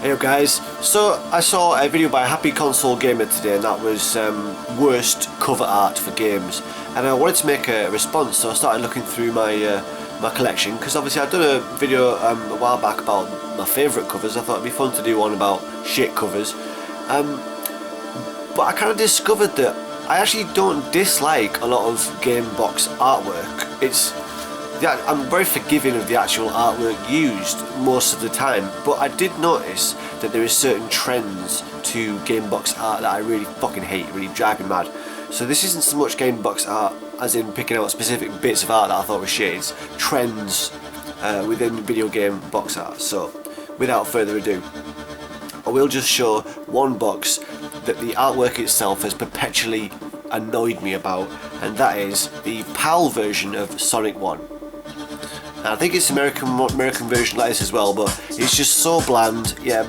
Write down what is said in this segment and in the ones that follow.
Hey guys, so I saw a video by HappyConsoleGamer today, and that was worst cover art for games, and I wanted to make a response, so I started looking through my my collection, because obviously I'd done a video a while back about my favourite covers. I thought it'd be fun to do one about shit covers, but I kind of discovered that I actually don't dislike a lot of game box artwork. I'm very forgiving of the actual artwork used most of the time, but I did notice that there is certain trends to game box art that I really fucking hate, really drive me mad. So this isn't so much game box art as in picking out specific bits of art that I thought were shit, it's trends within video game box art. So without further ado, I will just show one box that the artwork itself has perpetually annoyed me about, and that is the PAL version of Sonic 1. I think it's American version like this as well, but it's just so bland. Yeah,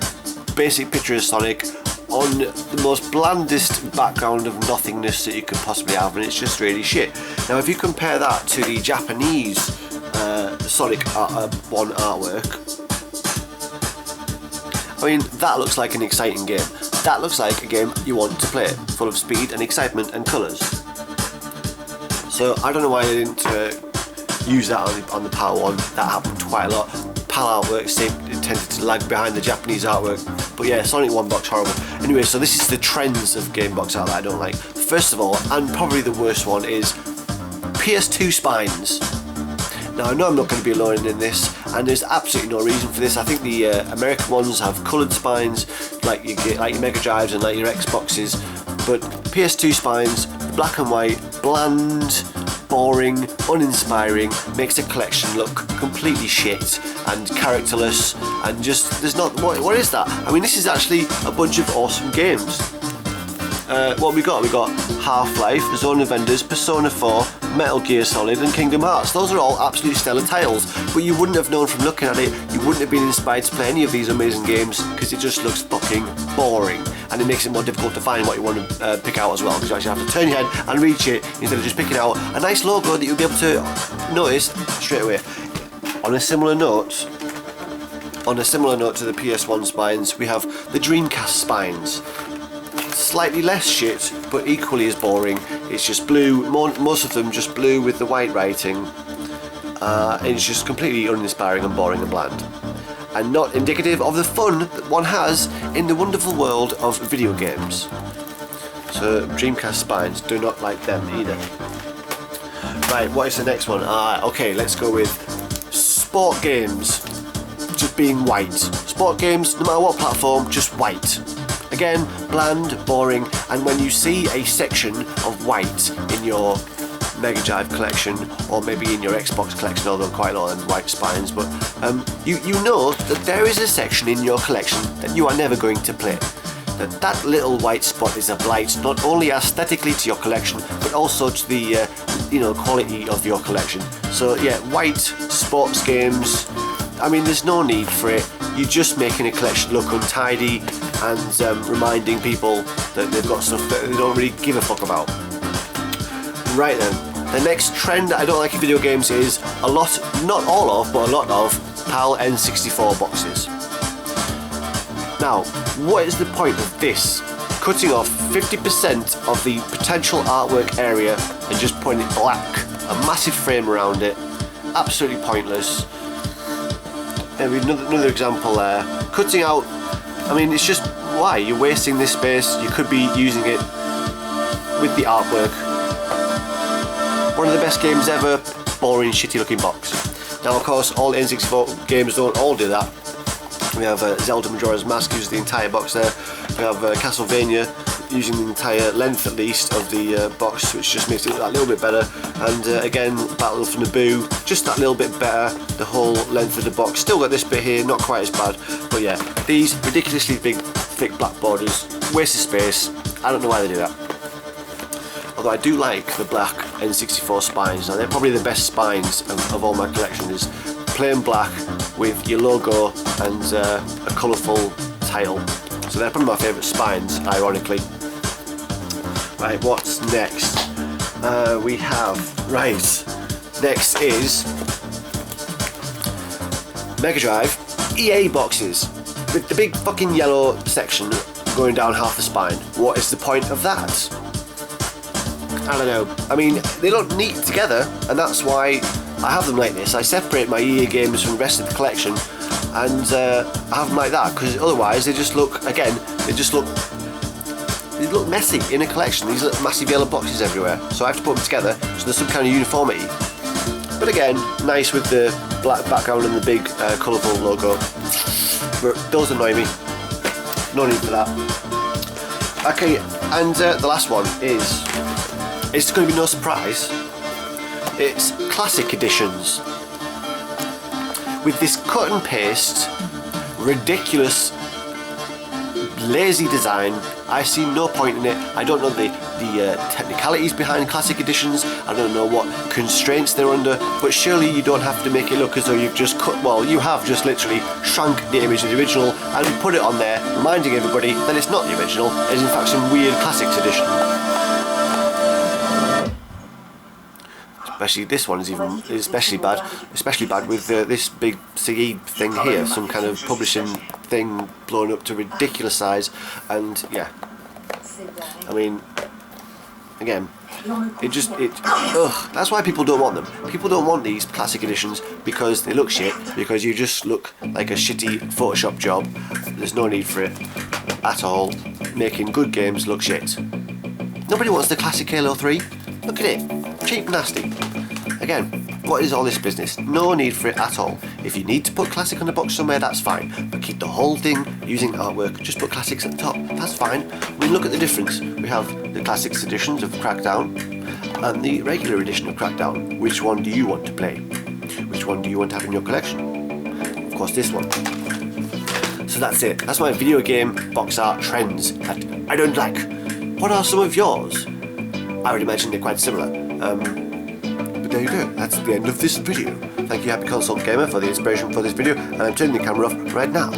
basic picture of Sonic on the most blandest background of nothingness that you could possibly have, and it's just really shit. Now if you compare that to the Japanese Sonic 1 artwork, I mean, that looks like an exciting game. That looks like a game you want to play, full of speed and excitement and colours. So I don't know why they didn't use that on the PAL one. That happened quite a lot. PAL artwork tended to lag behind the Japanese artwork, but yeah, Sonic 1 box horrible. Anyway, so this is the trends of game box art that I don't like. First of all, and probably the worst one, is PS2 spines. Now I know I'm not going to be alone in this, and there's absolutely no reason for this. I think the American ones have coloured spines, like you get like your Mega Drives and like your Xboxes, but PS2 spines, black and white, bland, boring, uninspiring, makes the collection look completely shit and characterless, and just there's not what is that? I mean, this is actually a bunch of awesome games. What we got? We got Half-Life, Zone of Enders, Persona 4, Metal Gear Solid, and Kingdom Hearts. Those are all absolutely stellar titles, but you wouldn't have known from looking at it. You wouldn't have been inspired to play any of these amazing games because it just looks fucking boring, and it makes it more difficult to find what you want to pick out as well, because you actually have to turn your head and reach it instead of just picking out a nice logo that you'll be able to notice straight away. On a similar note to the PS1 spines, we have the Dreamcast spines. Slightly less shit, but equally as boring. It's just blue, most of them just blue with the white writing, and it's just completely uninspiring and boring and bland, and not indicative of the fun that one has in the wonderful world of video games. So Dreamcast spines, do not like them either. Right, what is the next one? Okay, let's go with sport games just being white. Sport games, no matter what platform, just white. Again, bland, boring, and when you see a section of white in your Mega Drive collection, or maybe in your Xbox collection, although quite a lot of white spines, but you know that there is a section in your collection that you are never going to play. That little white spot is a blight, not only aesthetically to your collection, but also to the quality of your collection. So yeah, white sports games, I mean, there's no need for it. You're just making a collection look untidy and reminding people that they've got stuff that they don't really give a fuck about. Right then, the next trend I don't like in video games is a lot, not all of, but a lot of PAL N64 boxes. Now, what is the point of this? Cutting off 50% of the potential artwork area and just putting it black, a massive frame around it, absolutely pointless. Another example there. Cutting out, I mean, it's just, why? You're wasting this space. You could be using it with the artwork. One of the best games ever, boring, shitty looking box. Now, of course, all N64 games don't all do that. We have Zelda Majora's Mask, uses the entire box there. We have Castlevania, using the entire length at least of the box, which just makes it look that little bit better. And again, Battle for Naboo, just that little bit better, the whole length of the box. Still got this bit here, not quite as bad, but yeah, these ridiculously big, thick black borders, waste of space. I don't know why they do that. Although I do like the black N64 spines. Now they're probably the best spines of all my collection, is plain black with your logo and a colourful title. So they're probably my favourite spines, ironically. Right, what's next? We have, next is Mega Drive EA boxes. with the big fucking yellow section going down half the spine, what is the point of that? I don't know. I mean, they look neat together, and that's why I have them like this. I separate my EA games from the rest of the collection, and I have them like that, because otherwise they just look, again, they look messy in a collection. These little massive yellow boxes everywhere, so I have to put them together so there's some kind of uniformity. But again, nice with the black background and the big colourful logo. But those annoy me. No need for that. Okay, and the last one is, it's going to be no surprise, it's classic editions. With this cut and paste, ridiculous, lazy design, I see no point in it. I don't know the technicalities behind classic editions. I don't know what constraints they're under, but surely you don't have to make it look as though you've just cut, well, you have just literally shrunk the image of the original and put it on there, reminding everybody that it's not the original, it's in fact some weird classics edition. Especially this one is especially bad with this big CE thing here, some kind of publishing thing blown up to ridiculous size, and yeah, I mean, again, that's why people don't want them. People don't want these classic editions because they look shit, because you just look like a shitty Photoshop job. There's no need for it at all, making good games look shit. Nobody wants the classic Halo 3. Look at it, cheap, nasty. Again, what is all this business? No need for it at all. If you need to put classic on the box somewhere, that's fine, but keep the whole thing using artwork. Just put classics at the top, that's fine. I mean, look at the difference. We have the classics editions of Crackdown and the regular edition of Crackdown. Which one do you want to play? Which one do you want to have in your collection? Of course, this one. So that's it. That's my video game box art trends that I don't like. What are some of yours? I would imagine they're quite similar. There you go, that's the end of this video. Thank you HappyConsoleGamer for the inspiration for this video, and I'm turning the camera off right now.